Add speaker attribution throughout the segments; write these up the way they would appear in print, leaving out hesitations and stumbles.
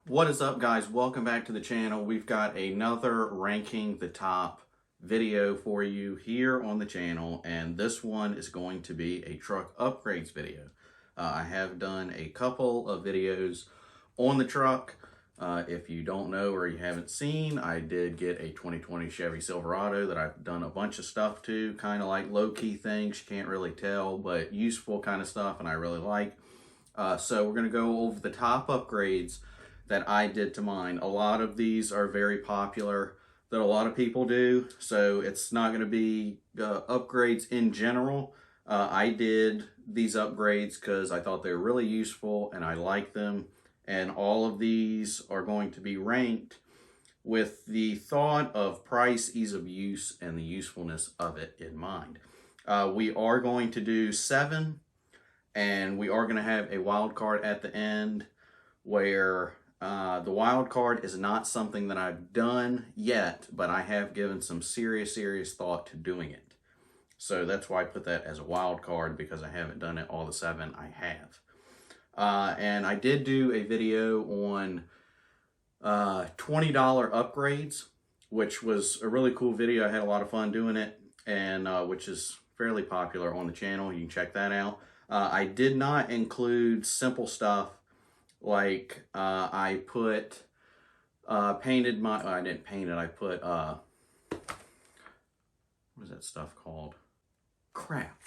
Speaker 1: What is up, guys? Welcome back to the channel. We've got another ranking the top video for you here on the channel, and this one is going to be a truck upgrades video. I have done a couple of videos on the truck. If you don't know or you haven't seen, I did get a 2020 Chevy Silverado that I've done a bunch of stuff to, kind of like low-key things, you can't really tell, but useful kind of stuff, and I really like. So we're going to go over the top upgrades that I did to mine. A lot of these are very popular that a lot of people do, so it's not going to be upgrades in general. I did these upgrades because I thought they were really useful and I like them, and all of these are going to be ranked with the thought of price, ease of use, and the usefulness of it in mind. We are going to do 7, and we are going to have a wild card at the end where the wild card is not something that I've done yet, but I have given some serious thought to doing it. So that's why I put that as a wild card, because I haven't done it all the 7 I have. And I did do a video on $20 upgrades, which was a really cool video. I had a lot of fun doing it, and which is fairly popular on the channel. You can check that out. I did not include simple stuff like I put painted my, I didn't paint it, I put what is that stuff called? Crap.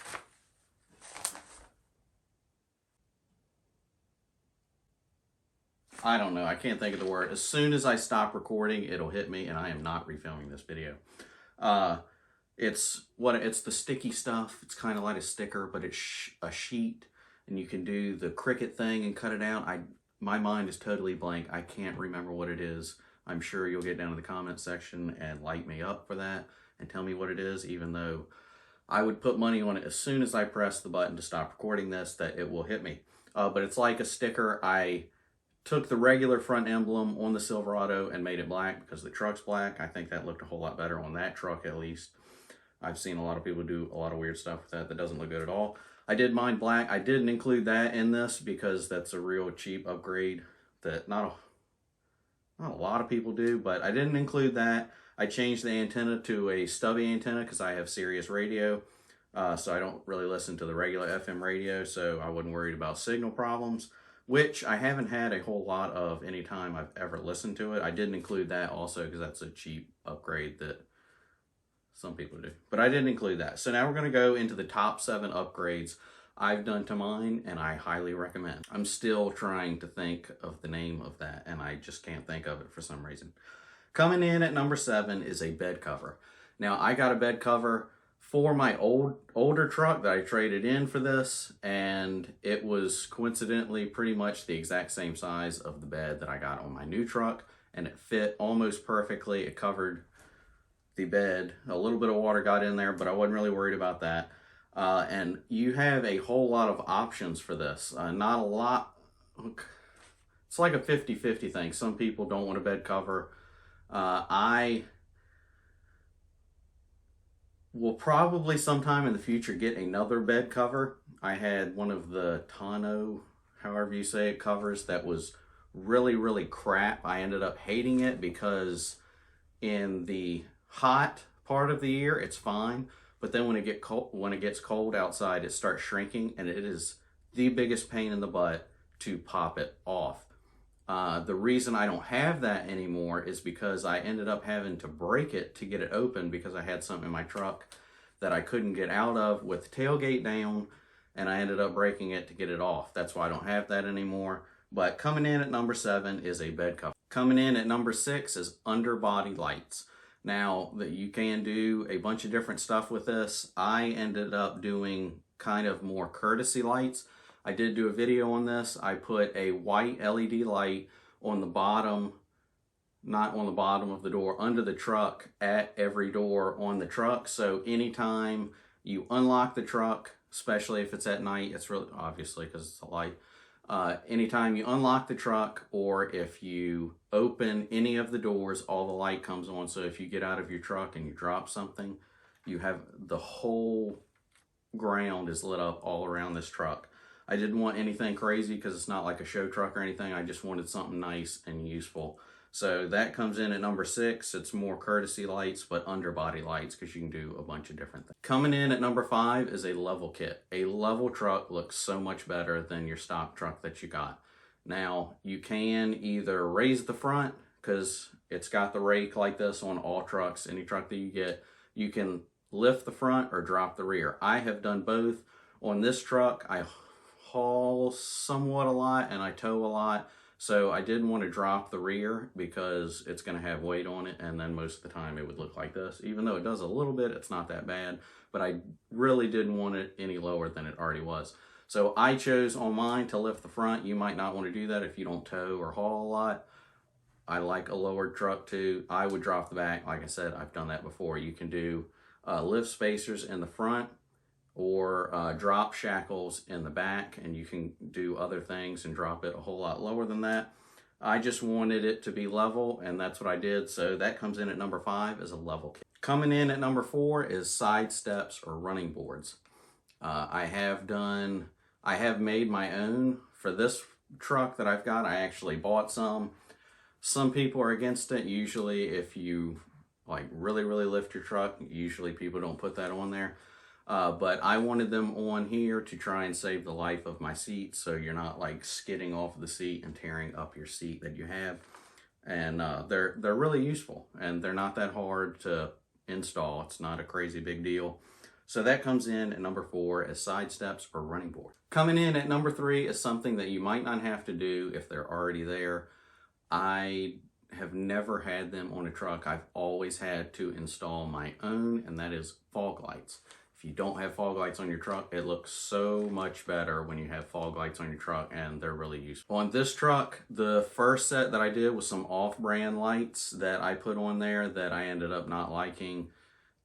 Speaker 1: I don't know, I can't think of the word. As soon as I stop recording, it'll hit me, and I am not refilming this video. It's the sticky stuff. It's kind of like a sticker, but it's a sheet, and you can do the Cricut thing and cut it out. My mind is totally blank. I can't remember what it is. I'm sure you'll get down in the comment section and light me up for that and tell me what it is, even though I would put money on it as soon as I press the button to stop recording this that it will hit me. But it's like a sticker. I took the regular front emblem on the Silverado and made it black because the truck's black. I think that looked a whole lot better on that truck, at least. I've seen a lot of people do a lot of weird stuff with that doesn't look good at all. I did mine black. I didn't include that in this because that's a real cheap upgrade that not a lot of people do, but I didn't include that. I changed the antenna to a stubby antenna because I have Sirius radio, so I don't really listen to the regular FM radio, so I wasn't worried about signal problems, which I haven't had a whole lot of any time I've ever listened to it. I didn't include that also because that's a cheap upgrade that some people do, but I didn't include that. So now we're going to go into the top 7 upgrades I've done to mine, and I highly recommend. I'm still trying to think of the name of that, and I just can't think of it for some reason. Coming in at number 7 is a bed cover. Now, I got a bed cover for my older truck that I traded in for this, and it was coincidentally pretty much the exact same size of the bed that I got on my new truck, and it fit almost perfectly. It covered the bed. A little bit of water got in there, but I wasn't really worried about that. And you have a whole lot of options for this. Not a lot. It's like a 50-50 thing. Some people don't want a bed cover. I will probably sometime in the future get another bed cover. I had one of the tonneau, however you say it, covers that was really crap. I ended up hating it because in the hot part of the year it's fine, but then when it gets cold outside, it starts shrinking, and it is the biggest pain in the butt to pop it off. The reason I don't have that anymore is because I ended up having to break it to get it open because I had something in my truck that I couldn't get out of with tailgate down, and I ended up breaking it to get it off. That's why I don't have that anymore. But coming in at number 7 is a bed cover. Coming in at number 6 is underbody lights. Now, that you can do a bunch of different stuff with this. I ended up doing kind of more courtesy lights. I did do a video on this. I put a white LED light on the bottom, not on the bottom of the door, under the truck at every door on the truck. So anytime you unlock the truck, especially if it's at night, it's really obviously because it's a light. Anytime you unlock the truck, or if you open any of the doors, all the light comes on. So if you get out of your truck and you drop something, you have the whole ground is lit up all around this truck. I didn't want anything crazy because it's not like a show truck or anything. I just wanted something nice and useful. So that comes in at number 6. It's more courtesy lights, but underbody lights, because you can do a bunch of different things. Coming in at number 5 is a level kit. A level truck looks so much better than your stock truck that you got. Now, you can either raise the front, because it's got the rake like this on all trucks. Any truck that you get, you can lift the front or drop the rear. I have done both. On this truck, I haul somewhat a lot and I tow a lot. So I didn't want to drop the rear because it's going to have weight on it, and then most of the time it would look like this. Even though it does a little bit, it's not that bad, but I really didn't want it any lower than it already was. So I chose on mine to lift the front. You might not want to do that if you don't tow or haul a lot. I like a lowered truck too. I would drop the back. Like I said, I've done that before. You can do lift spacers in the front, or drop shackles in the back, and you can do other things and drop it a whole lot lower than that. I just wanted it to be level, and that's what I did. So that comes in at number 5 as a level kit. Coming in at number 4 is side steps or running boards. I have made my own for this truck that I've got. I actually bought some. Some people are against it. Usually if you like really lift your truck, usually people don't put that on there. But I wanted them on here to try and save the life of my seat, so you're not like skidding off the seat and tearing up your seat that you have. And they're really useful, and they're not that hard to install. It's not a crazy big deal. So that comes in at number 4 as side steps or running board. Coming in at number 3 is something that you might not have to do if they're already there. I have never had them on a truck. I've always had to install my own, and that is fog lights. If you don't have fog lights on your truck, it looks so much better when you have fog lights on your truck, and they're really useful. On this truck, the first set that I did was some off-brand lights that I put on there that I ended up not liking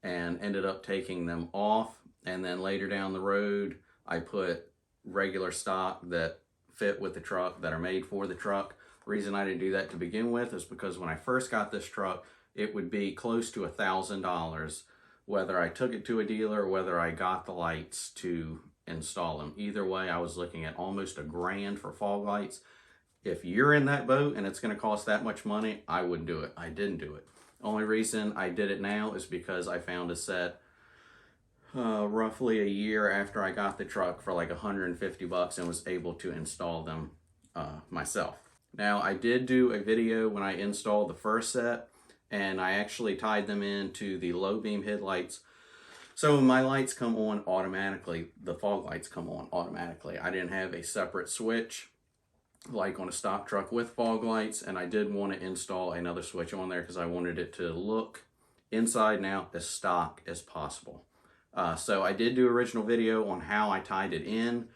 Speaker 1: and ended up taking them off. And then later down the road, I put regular stock that fit with the truck, that are made for the truck. The reason I didn't do that to begin with is because when I first got this truck, it would be close to $1,000 whether I took it to a dealer or whether I got the lights to install them. Either way, I was looking at almost $1,000 for fog lights. If you're in that boat and it's going to cost that much money, I wouldn't do it. I didn't do it. Only reason I did it now is because I found a set roughly a year after I got the truck for like $150 and was able to install them myself. Now, I did do a video when I installed the first set, and I actually tied them into the low beam headlights. So my lights come on automatically. The fog lights come on automatically. I didn't have a separate switch like on a stock truck with fog lights, and I did want to install another switch on there because I wanted it to look inside and out as stock as possible. So I did do an original video on how I tied it in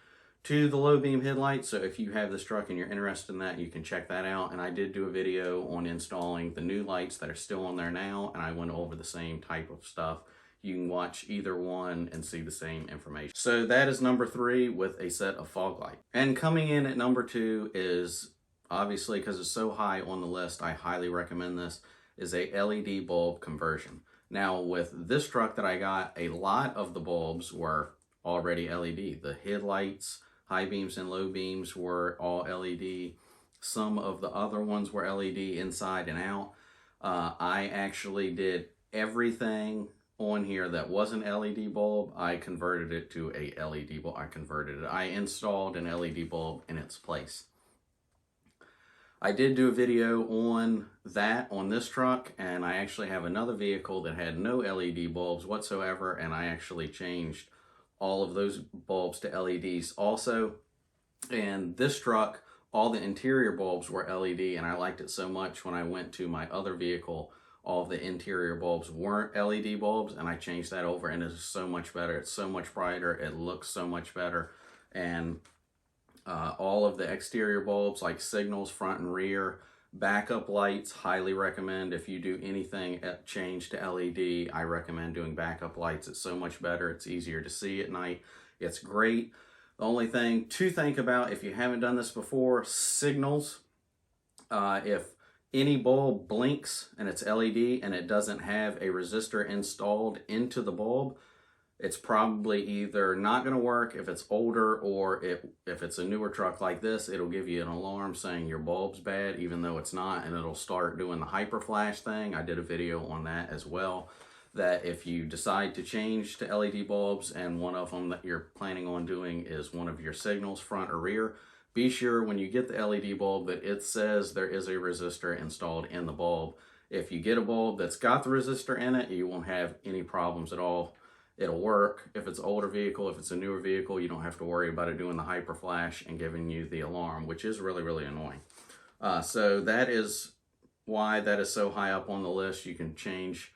Speaker 1: to the low beam headlights. So if you have this truck and you're interested in that, you can check that out. And I did do a video on installing the new lights that are still on there now, and I went over the same type of stuff. You can watch either one and see the same information. So that is number 3 with a set of fog lights. And coming in at number 2 is, obviously because it's so high on the list, I highly recommend this, is a LED bulb conversion. Now with this truck that I got, a lot of the bulbs were already LED. The headlights, high beams and low beams were all LED. Some of the other ones were LED inside and out. I actually did everything on here that was an LED bulb. I converted it to a LED bulb. I installed an LED bulb in its place. I did do a video on that on this truck, and I actually have another vehicle that had no LED bulbs whatsoever, and I actually changed all of those bulbs to LEDs also. And this truck, all the interior bulbs were LED, and I liked it so much when I went to my other vehicle, all of the interior bulbs weren't LED bulbs, and I changed that over, and it's so much better. It's so much brighter. It looks so much better. And all of the exterior bulbs like signals, front and rear, backup lights, highly recommend. If you do anything change to LED, I recommend doing backup lights. It's so much better. It's easier to see at night. It's great. The only thing to think about if you haven't done this before, signals. If any bulb blinks and it's LED and it doesn't have a resistor installed into the bulb, it's probably either not going to work if it's older, or if it's a newer truck like this, it'll give you an alarm saying your bulb's bad, even though it's not, and it'll start doing the hyper flash thing. I did a video on that as well, that if you decide to change to LED bulbs and one of them that you're planning on doing is one of your signals, front or rear, be sure when you get the LED bulb that it says there is a resistor installed in the bulb. If you get a bulb that's got the resistor in it, you won't have any problems at all. It'll work. If it's an older vehicle, if it's a newer vehicle, you don't have to worry about it doing the hyper flash and giving you the alarm, which is really, really annoying. So that is why that is so high up on the list. You can change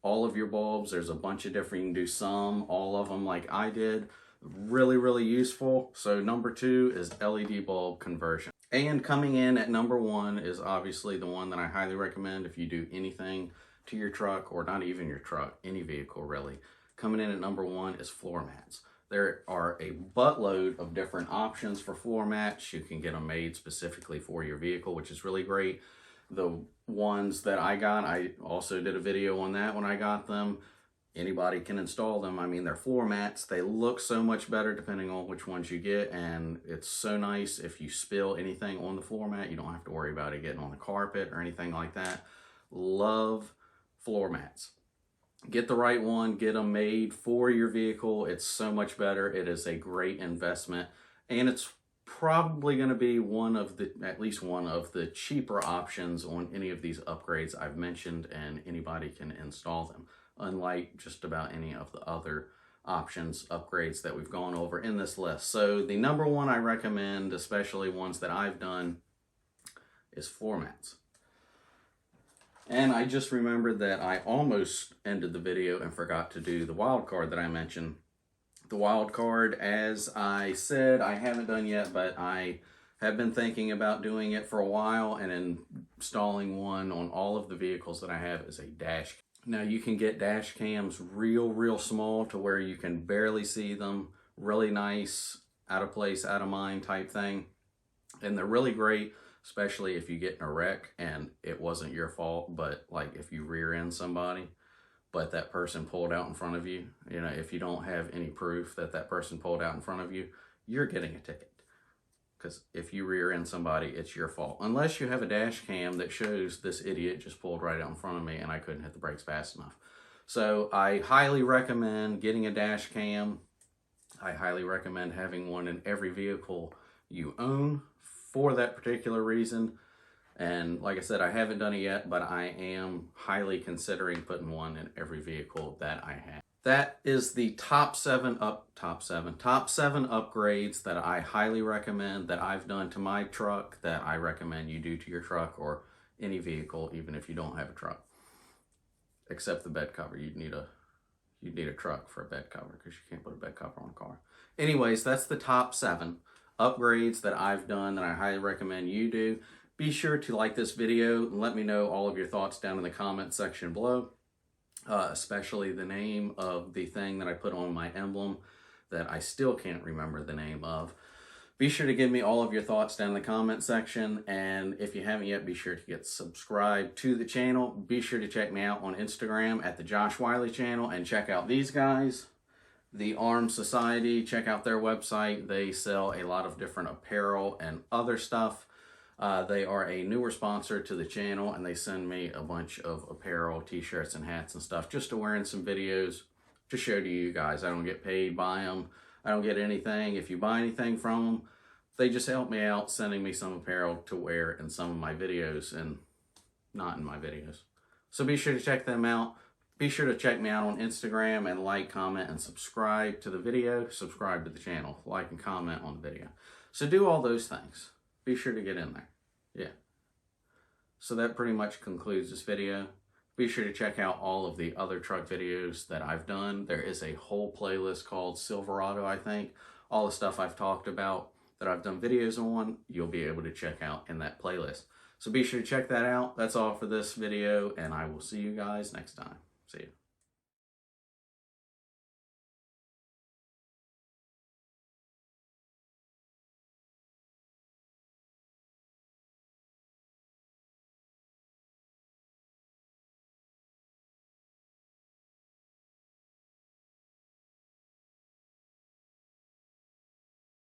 Speaker 1: all of your bulbs. There's a bunch of different, you can do some, all of them like I did. Really, really useful. So number 2 is LED bulb conversion. And coming in at number 1 is obviously the one that I highly recommend if you do anything to your truck, or not even your truck, any vehicle really. Coming in at number 1 is floor mats. There are a buttload of different options for floor mats. You can get them made specifically for your vehicle, which is really great. The ones that I got, I also did a video on that when I got them. Anybody can install them. I mean, they're floor mats. They look so much better depending on which ones you get, and it's so nice if you spill anything on the floor mat, you don't have to worry about it getting on the carpet or anything like that. Love floor mats. Get the right one, get them made for your vehicle. It's so much better. It is a great investment, and it's probably going to be at least one of the cheaper options on any of these upgrades I've mentioned, and anybody can install them, unlike just about any of the other options, upgrades that we've gone over in this list. So the number 1 I recommend, especially ones that I've done, is floor mats. And I just remembered that I almost ended the video and forgot to do the wild card that I mentioned. The wild card, as I said, I haven't done yet, but I have been thinking about doing it for a while, and installing one on all of the vehicles that I have is a dash cam. Now you can get dash cams real small to where you can barely see them, really nice, out of place, out of mind type thing. And they're really great, especially if you get in a wreck and it wasn't your fault, but like if you rear end somebody, but that person pulled out in front of you, you know, if you don't have any proof that that person pulled out in front of you, you're getting a ticket. Because if you rear end somebody, it's your fault. Unless you have a dash cam that shows this idiot just pulled right out in front of me and I couldn't hit the brakes fast enough. So I highly recommend getting a dash cam. I highly recommend having one in every vehicle you own for that particular reason. And like I said, I haven't done it yet, but I am highly considering putting one in every vehicle that I have. That is the top seven upgrades that I highly recommend, that I've done to my truck, that I recommend you do to your truck or any vehicle, even if you don't have a truck. Except the bed cover. You'd need a truck for a bed cover, because you can't put a bed cover on a car. Anyways, that's the top 7 upgrades that I've done that I highly recommend you do. Be sure to like this video and let me know all of your thoughts down in the comment section below. Especially the name of the thing that I put on my emblem that I still can't remember the name of. Be sure to give me all of your thoughts down in the comment section, and if you haven't yet, be sure to get subscribed to the channel. Be sure to check me out on Instagram at the Josh Wiley channel, and check out these guys, the Armed Society. Check out their website. They sell a lot of different apparel and other stuff. They are a newer sponsor to the channel, and they send me a bunch of apparel, t-shirts, and hats and stuff just to wear in some videos to show to you guys. I don't get paid by them. I don't get anything. If you buy anything from them, they just help me out sending me some apparel to wear in some of my videos and not in my videos. So be sure to check them out. Be sure to check me out on Instagram and like, comment, and subscribe to the video. Subscribe to the channel. Like and comment on the video. So do all those things. Be sure to get in there. Yeah. So that pretty much concludes this video. Be sure to check out all of the other truck videos that I've done. There is a whole playlist called Silverado, I think. All the stuff I've talked about that I've done videos on, you'll be able to check out in that playlist. So be sure to check that out. That's all for this video, and I will see you guys next time. See you.